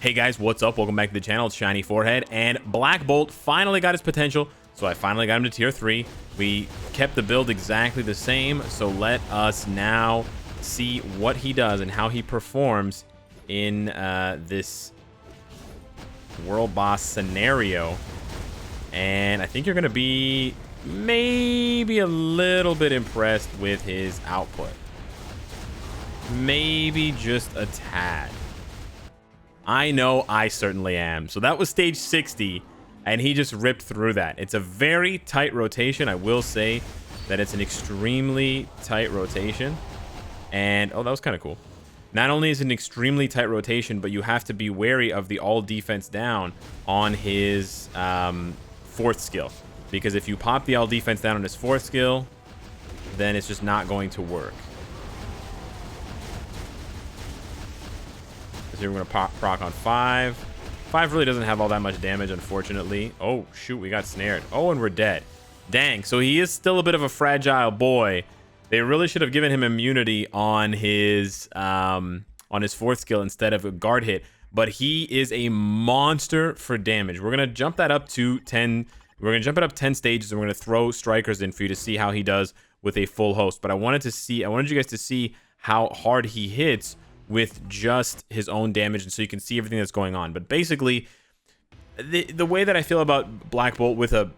Hey guys, what's up? Welcome back to the channel. It's Shiny Forehead, and Black Bolt finally got his potential, so I finally got him to tier 3. We kept the build exactly the same, so let us now see what he does and how he performs in this world boss scenario. And I think you're going to be maybe a little bit impressed with his output. Maybe just a tad. I know I certainly am. So that was stage 60, and he just ripped through that. It's a very tight rotation. I will say that it's an extremely tight rotation. And, oh, that was kind of cool. Not only is it an extremely tight rotation, but you have to be wary of the all defense down on his fourth skill. Because if you pop the all defense down on his fourth skill, then it's just not going to work. So here we're going to proc on 5. 5 really doesn't have all that much damage, unfortunately. Oh, shoot, we got snared. Oh, and we're dead. Dang, so he is still a bit of a fragile boy. They really should have given him immunity on his fourth skill instead of a guard hit. But he is a monster for damage. We're going to jump that up to 10. We're going to jump it up 10 stages, and we're going to throw strikers in for you to see how he does with a full host. But I wanted you guys to see how hard he hits with just his own damage, and so you can see everything that's going on. But basically, the way that I feel about Black Bolt with a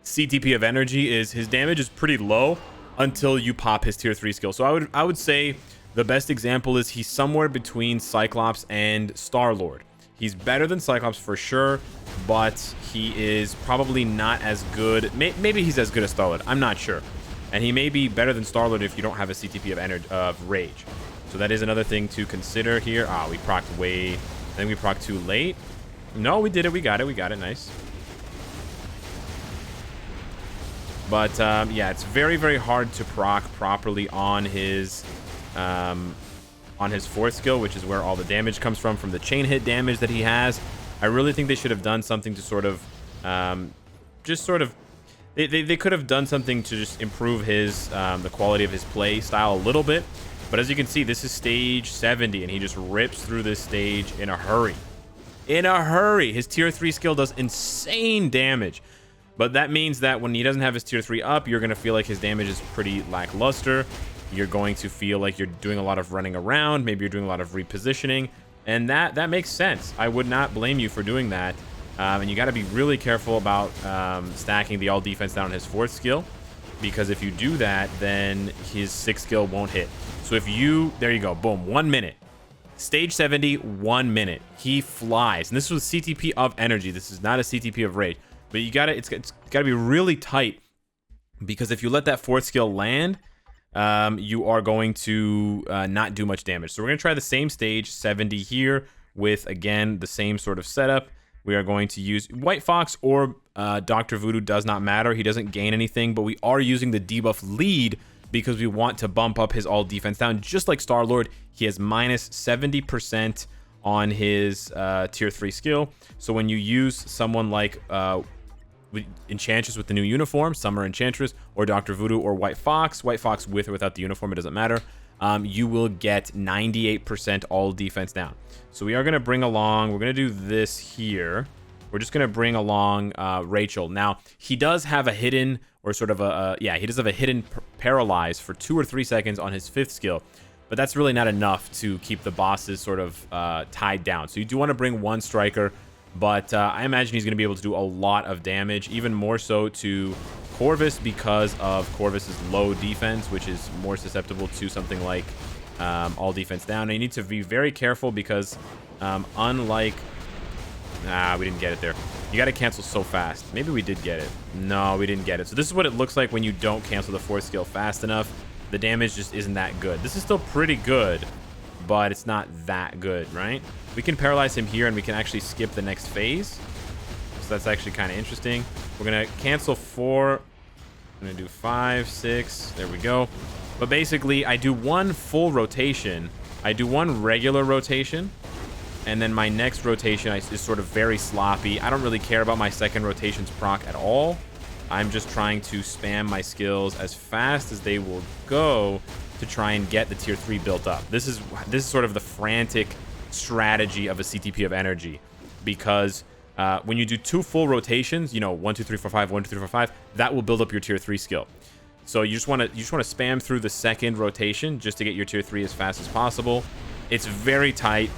CTP of energy is his damage is pretty low until you pop his tier 3 skill. So I would say the best example is he's somewhere between Cyclops and Star-Lord. He's better than Cyclops for sure, but he is probably not as good. Maybe he's as good as Star-Lord. I'm not sure. And he may be better than Star-Lord if you don't have a CTP of energy of rage. So that is another thing to consider here. Ah, we procced way... I think we procced too late. No, we did it. We got it. We got it. Nice. But, yeah, it's very, very hard to proc properly on his fourth skill, which is where all the damage comes from the chain hit damage that he has. I really think they should have done something to sort of... They could have done something to just improve his the quality of his play style a little bit. But as you can see, this is stage 70, and he just rips through this stage in a hurry. In a hurry! His tier 3 skill does insane damage. But that means that when he doesn't have his tier 3 up, you're going to feel like his damage is pretty lackluster. You're going to feel like you're doing a lot of running around. Maybe you're doing a lot of repositioning. And that makes sense. I would not blame you for doing that. And you got to be really careful about stacking the all defense down on his fourth skill. Because if you do that, then his sixth skill won't hit. So if you... There you go. Boom. 1 minute. Stage 70, 1 minute. He flies. And this was CTP of energy. This is not a CTP of rage. But you gotta... It's gotta be really tight. Because if you let that fourth skill land, you are going to not do much damage. So we're going to try the same stage, 70 here, with, again, the same sort of setup. We are going to use White Fox or Dr. Voodoo, does not matter. He doesn't gain anything, but we are using the debuff lead because we want to bump up his all defense down. Just like Star-Lord, he has minus 70% on his tier 3 skill. So when you use someone like Enchantress with the new uniform, Summer Enchantress, or Dr. Voodoo or White Fox with or without the uniform, it doesn't matter, you will get 98% all defense down. So we are going to bring along, we're going to do this here. We're just going to bring along Rachel. Now, he does have a hidden, or sort of he does have a hidden paralyze for 2 or 3 seconds on his fifth skill. But that's really not enough to keep the bosses sort of tied down. So you do want to bring one striker, but I imagine he's going to be able to do a lot of damage, even more so to Corvus because of Corvus's low defense, which is more susceptible to something like all defense down. And you need to be very careful because unlike... Nah, we didn't get it there. You got to cancel so fast. Maybe we did get it. No, we didn't get it. So this is what it looks like when you don't cancel the fourth skill fast enough. The damage just isn't that good. This is still pretty good, but it's not that good, right? We can paralyze him here, and we can actually skip the next phase. So that's actually kind of interesting. We're going to cancel 4. I'm going to do 5, 6. There we go. But basically, I do one full rotation. I do one regular rotation. And then my next rotation is sort of very sloppy. I don't really care about my second rotation's proc at all. I'm just trying to spam my skills as fast as they will go to try and get the tier 3 built up. This is sort of the frantic strategy of a CTP of energy, because when you do 2 full rotations, you know, 1 2 3 4 5, 1 2 3 4 5, that will build up your tier 3 skill. So you just want to spam through the second rotation just to get your tier 3 as fast as possible. It's very tight.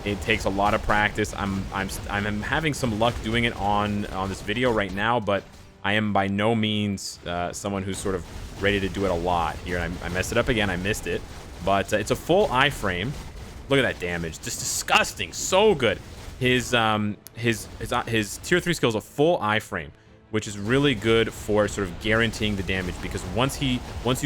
It takes a lot of practice. I'm having some luck doing it on this video right now, but I am by no means someone who's sort of ready to do it a lot here. I messed it up again. I missed it, but it's a full iframe. Look at that damage, just disgusting. So good. His tier 3 skill is a full iframe, which is really good for sort of guaranteeing the damage, because once you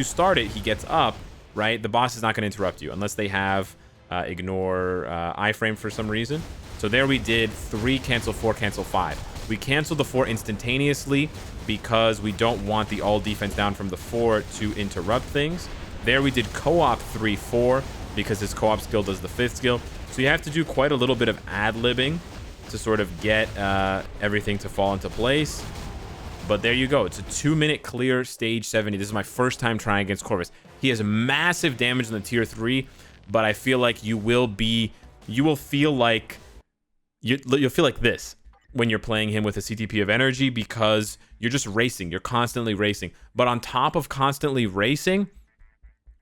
start it, he gets up, right? The boss is not going to interrupt you unless they have ignore iframe for some reason. So there we did 3 cancel 4 cancel 5. We canceled the 4 instantaneously because we don't want the all defense down from the 4 to interrupt things. There we did co-op 3-4 because his co-op skill does the 5th skill. So you have to do quite a little bit of ad-libbing to sort of get everything to fall into place. But there you go. It's a 2-minute clear stage 70. This is my first time trying against Corvus. He has massive damage in the tier 3, but I feel like you'll feel like this when you're playing him with a CTP of energy, because you're just racing. You're constantly racing. But on top of constantly racing,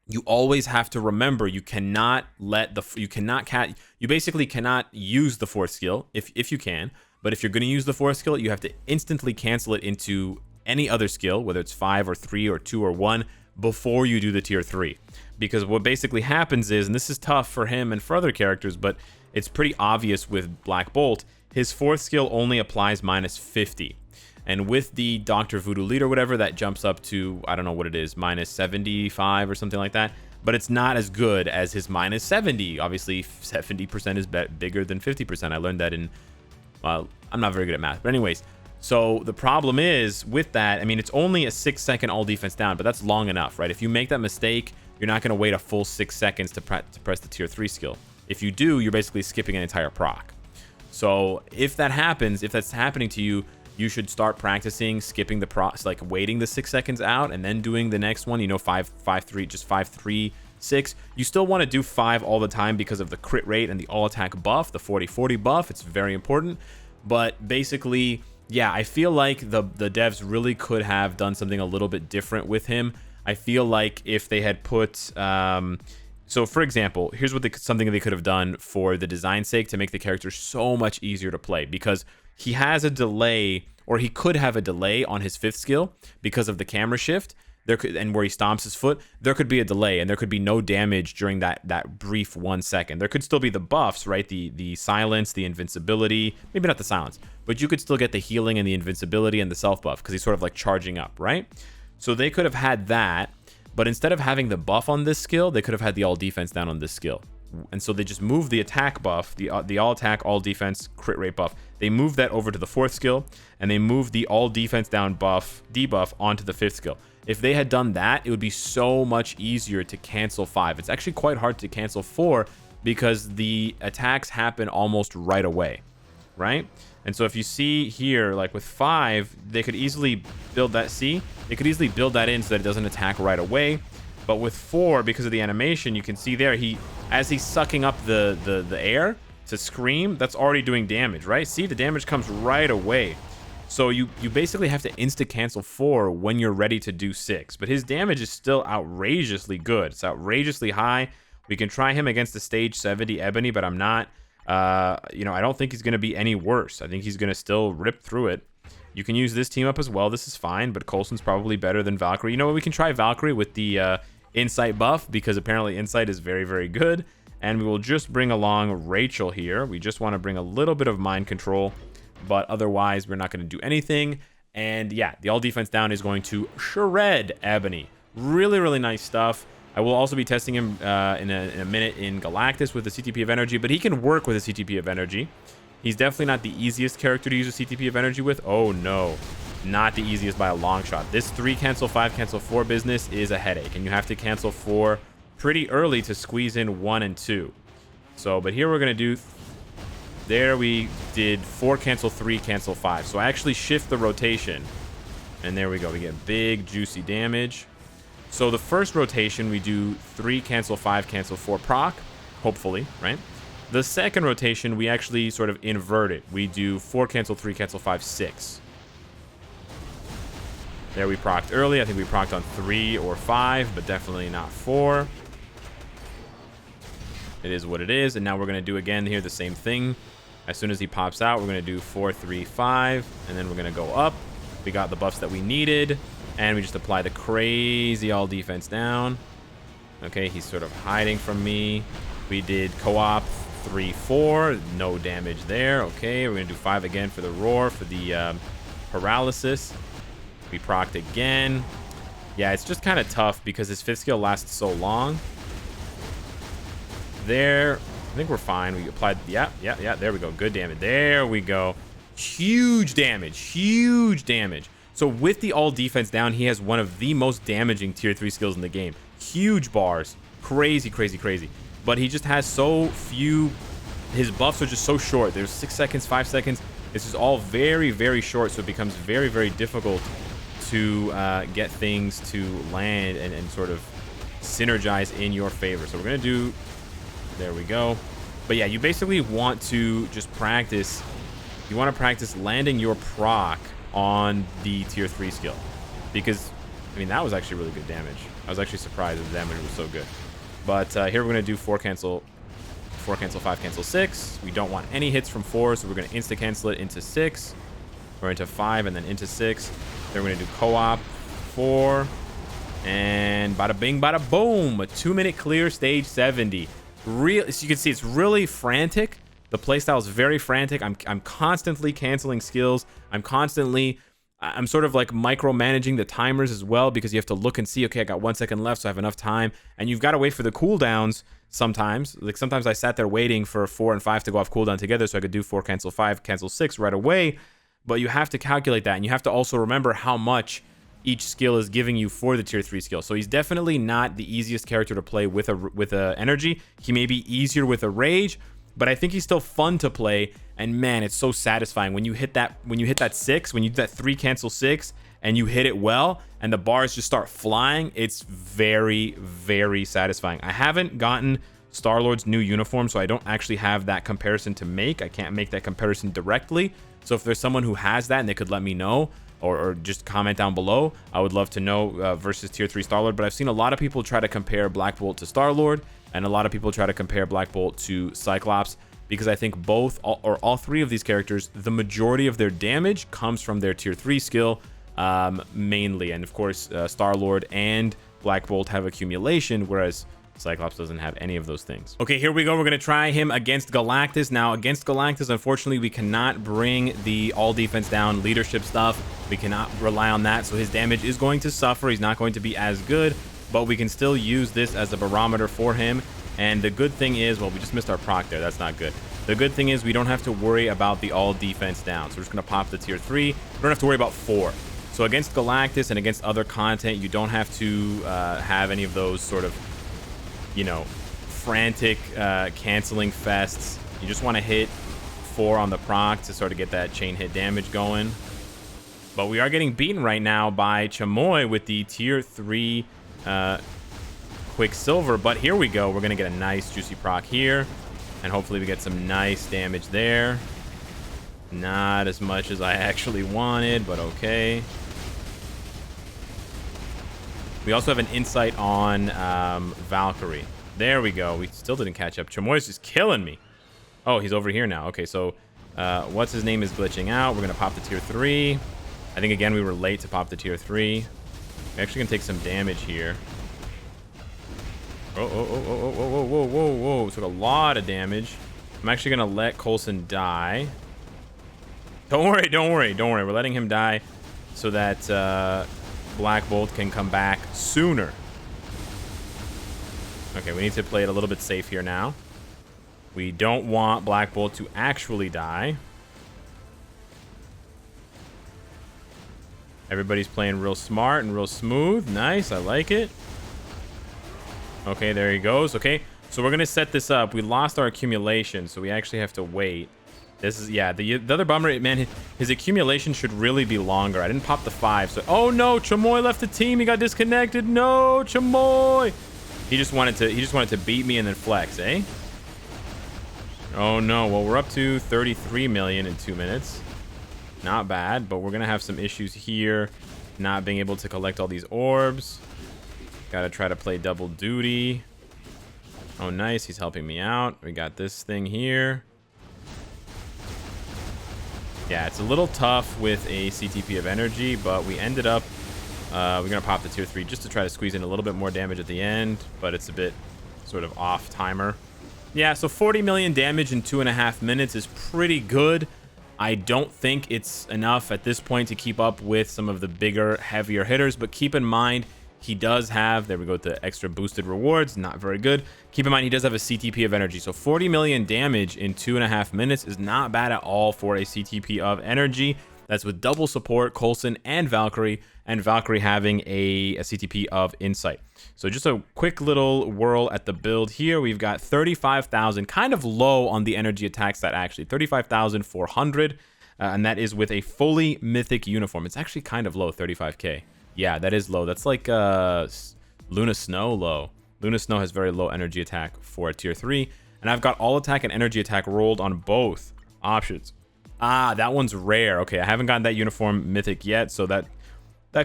you always have to remember you basically cannot use the 4th skill if you can. But if you're going to use the 4th skill, you have to instantly cancel it into any other skill, whether it's 5 or 3 or 2 or 1, before you do the tier 3. Because what basically happens is, and this is tough for him and for other characters, but it's pretty obvious with Black Bolt, his 4th skill only applies -50. And with the Dr. Voodoo Lead or whatever, that jumps up to, I don't know what it is, -75 or something like that. But it's not as good as his -70. Obviously, 70% is bigger than 50%. I learned that in, well, I'm not very good at math. But anyways, so the problem is with that, I mean, it's only a 6-second all defense down, but that's long enough, right? If you make that mistake, you're not going to wait a full 6 seconds to press the tier 3 skill. If you do, you're basically skipping an entire proc. So if that happens, if that's happening to you, you should start practicing skipping the procs, like waiting the 6 seconds out and then doing the next one, you know, 5 3, just 5 3 6. You still want to do 5 all the time because of the crit rate and the all attack buff, the 40-40 buff. It's very important. But basically, yeah, I feel like the devs really could have done something a little bit different with him. I feel like if they had put so for example, here's what something they could have done for the design's sake to make the character so much easier to play, because he has a delay, or he could have a delay on his 5th skill because of the camera shift. And where he stomps his foot, there could be a delay, and there could be no damage during that brief 1 second. There could still be the buffs, right? The silence, the invincibility, maybe not the silence, but you could still get the healing and the invincibility and the self buff because he's sort of like charging up, right? So they could have had that, but instead of having the buff on this skill, they could have had the all defense down on this skill. And so they just moved the attack buff, the all attack, all defense, crit rate buff. They moved that over to the 4th skill, and they moved the all defense down buff, debuff, onto the 5th skill. If they had done that, it would be so much easier to cancel 5. It's actually quite hard to cancel 4 because the attacks happen almost right away, right? And so if you see here, like with 5, they could easily build that, see? They could easily build that in so that it doesn't attack right away. But with 4, because of the animation, you can see there, as he's sucking up the air to scream, that's already doing damage, right? See, the damage comes right away. So you basically have to insta-cancel 4 when you're ready to do 6. But his damage is still outrageously good. It's outrageously high. We can try him against the stage 70 Ebony, but I'm not, you know, I don't think he's going to be any worse. I think he's going to still rip through it. You can use this team up as well. This is fine, but Coulson's probably better than Valkyrie. You know what? We can try Valkyrie with the Insight buff, because apparently Insight is very, very good. And we will just bring along Rachel here. We just want to bring a little bit of mind control, but otherwise we're not going to do anything. And yeah, the all defense down is going to shred Ebony. Really, really nice stuff. I will also be testing him in a minute in Galactus with the CTP of Energy, but he can work with a CTP of Energy. He's definitely not the easiest character to use a CTP of Energy with. Oh no, not the easiest by a long shot. This 3 cancel 5 cancel 4 business is a headache, and you have to cancel 4 pretty early to squeeze in 1 and 2. So, but here we're going to do, there we did 4 cancel 3 cancel 5. So I actually shift the rotation, and there we go. We get big juicy damage. So the first rotation we do 3 cancel 5 cancel 4 proc, hopefully, right? The second rotation, we actually sort of invert it. We do 4 cancel, 3 cancel, 5, 6. There we procced early. I think we procced on 3 or 5, but definitely not 4. It is what it is. And now we're going to do again here the same thing. As soon as he pops out, we're going to do 4, 3, 5. And then we're going to go up. We got the buffs that we needed. And we just apply the crazy all defense down. Okay, he's sort of hiding from me. We did co-op 3, 4. No damage there. Okay, we're going to do 5 again for the roar, for the paralysis. We procced again. Yeah, it's just kind of tough because his 5th skill lasts so long. There, I think we're fine. We applied, yeah, there we go. Good damage. There we go. Huge damage. Huge damage. So with the all defense down, he has one of the most damaging tier 3 skills in the game. Huge bars. Crazy, crazy, crazy. But he just has so few. His buffs are just so short. There's 6 seconds, 5 seconds. This is all very, very short. So it becomes very, very difficult to get things to land and sort of synergize in your favor. So we're going to do... There we go. But yeah, you basically want to just practice. You want to practice landing your proc on the tier 3 skill. Because, I mean, that was actually really good damage. I was actually surprised that the damage was so good. But here we're going to do 4 cancel, 5 cancel 6. We don't want any hits from 4, so we're going to insta-cancel it into 6. Or into 5 and then into 6. Then we're going to do co-op 4. And bada bing, bada boom. A 2-minute clear, stage 70. As you can see, it's really frantic. The playstyle is very frantic. I'm constantly canceling skills. I'm sort of like micromanaging the timers as well, because you have to look and see, okay, I got 1 second left, so I have enough time. And you've got to wait for the cooldowns sometimes. Like sometimes I sat there waiting for 4 and 5 to go off cooldown together so I could do 4 cancel 5, cancel 6 right away. But you have to calculate that, and you have to also remember how much each skill is giving you for the tier 3 skill. So he's definitely not the easiest character to play with a energy. He may be easier with a rage, but I think he's still fun to play. And man, it's so satisfying when you hit that 6, when you do that 3 cancel 6 and you hit it well and the bars just start flying. It's very, very satisfying. I haven't gotten Star-Lord's new uniform, so I don't actually have that comparison to make. I can't make that comparison directly. So if there's someone who has that and they could let me know, or just comment down below, I would love to know versus tier 3 Star-Lord. But I've seen a lot of people try to compare Black Bolt to Star-Lord, and a lot of people try to compare Black Bolt to Cyclops, because I think all 3 of these characters, the majority of their damage comes from their tier 3 skill, mainly. And of course, Star-Lord and Black Bolt have accumulation, whereas Cyclops doesn't have any of those things. Okay, here we go. We're going to try him against Galactus. Now, against Galactus, unfortunately, we cannot bring the all defense down leadership stuff. We cannot rely on that, so his damage is going to suffer. He's not going to be as good, but we can still use this as a barometer for him. And the good thing is, well, we just missed our proc there. That's not good. The good thing is we don't have to worry about the all defense down. So we're just going to pop the tier 3. We don't have to worry about 4. So against Galactus and against other content, you don't have to have any of those sort of, you know, frantic canceling fests. You just want to hit 4 on the proc to sort of get that chain hit damage going. But we are getting beaten right now by Chamoy with the tier 3 Quicksilver. But here we go. We're going to get a nice juicy proc here. And hopefully we get some nice damage there. Not as much as I actually wanted, but okay. We also have an insight on Valkyrie. There we go. We still didn't catch up. Chamoy's just killing me. Oh, he's over here now. Okay, so what's his name is glitching out. We're going to pop the tier 3. I think, again, we were late to pop the tier 3. We're actually going to take some damage here. Whoa. Took a lot of damage. I'm actually going to let Coulson die. Don't worry. We're letting him die so that Black Bolt can come back sooner. Okay, we need to play it a little bit safe here now. We don't want Black Bolt to actually die. Everybody's playing real smart and real smooth. Nice, I like it. Okay, there he goes. Okay, so we're going to set this up. We lost our accumulation, so we actually have to wait. This is, yeah, the other bummer, man, his accumulation should really be longer. I didn't pop the 5, so... Oh, no, Chamoy left the team. He got disconnected. No, Chamoy. He just wanted to beat me and then flex, eh? Oh no, well, we're up to 33 million in 2 minutes. Not bad, but we're gonna have some issues here not being able to collect all these orbs. Gotta try to play double duty. Oh nice, he's helping me out. We got this thing here. Yeah, it's a little tough with a CTP of energy, but we ended up we're gonna pop the tier 3 just to try to squeeze in a little bit more damage at the end, but it's a bit sort of off timer. Yeah, so 40 million damage in 2.5 minutes is pretty good. I don't think it's enough at this point to keep up with some of the bigger, heavier hitters, but keep in mind, he does have, there we go with the extra boosted rewards, not very good. Keep in mind, he does have a CTP of energy, so 40 million damage in 2.5 minutes is not bad at all for a CTP of energy. That's with double support, Coulson and Valkyrie having a CTP of Insight. So just a quick little whirl at the build here. We've got 35,000, kind of low on the energy attack stat actually, 35,400, and that is with a fully mythic uniform. It's actually kind of low, 35k. Yeah, that is low. That's like Luna Snow low. Luna Snow has very low energy attack for a tier 3, and I've got all attack and energy attack rolled on both options. Ah, that one's rare. Okay, I haven't gotten that uniform mythic yet, so that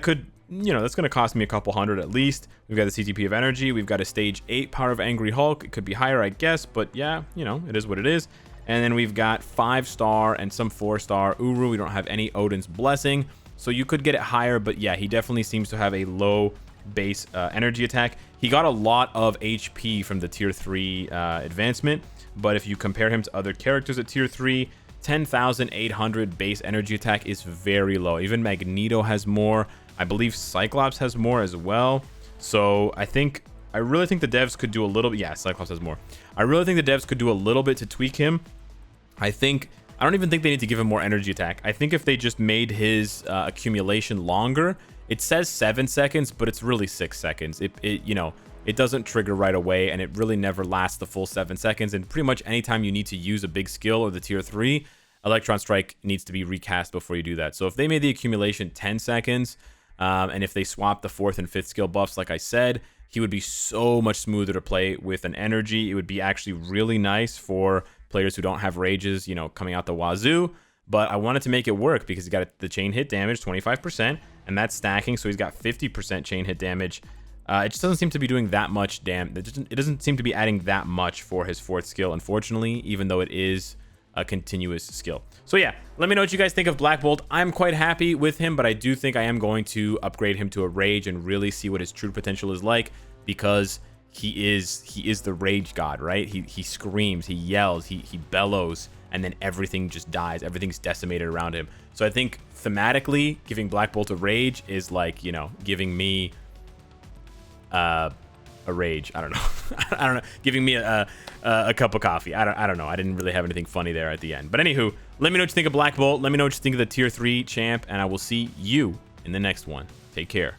could, you know, that's going to cost me a couple hundred at least. We've got the CTP of energy. We've got a stage 8 power of Angry Hulk. It could be higher, I guess, but yeah, you know, it is what it is. And then we've got 5-star and some 4-star Uru. We don't have any Odin's Blessing, so you could get it higher, but yeah, he definitely seems to have a low base energy attack. He got a lot of HP from the tier 3 advancement, but if you compare him to other characters at tier 3, 10,800 base energy attack is very low. Even Magneto has more. I believe Cyclops has more as well. So I really think the devs could do a little bit. Yeah, Cyclops has more. I really think the devs could do a little bit to tweak him. I don't even think they need to give him more energy attack. I think if they just made his accumulation longer, it says 7 seconds, but it's really 6 seconds. It doesn't trigger right away, and it really never lasts the full 7 seconds. And pretty much anytime you need to use a big skill or the tier 3, Electron Strike needs to be recast before you do that. So if they made the accumulation 10 seconds, and if they swapped the 4th and 5th skill buffs, like I said, he would be so much smoother to play with an energy. It would be actually really nice for players who don't have rages, you know, coming out the wazoo. But I wanted to make it work because he's got the chain hit damage, 25%, and that's stacking. So he's got 50% chain hit damage. It just doesn't seem to be doing that much damage. It doesn't seem to be adding that much for his 4th skill, unfortunately, even though it is a continuous skill. So yeah, let me know what you guys think of Black Bolt. I'm quite happy with him, but I do think I am going to upgrade him to a rage and really see what his true potential is like, because he is the rage god, right? He screams, he yells, he bellows, and then everything just dies. Everything's decimated around him. So I think thematically, giving Black Bolt a rage is like, you know, giving me a rage. I don't know. I don't know. Giving me a cup of coffee. I don't know. I didn't really have anything funny there at the end. But anywho, let me know what you think of Black Bolt. Let me know what you think of the tier 3 champ, and I will see you in the next one. Take care.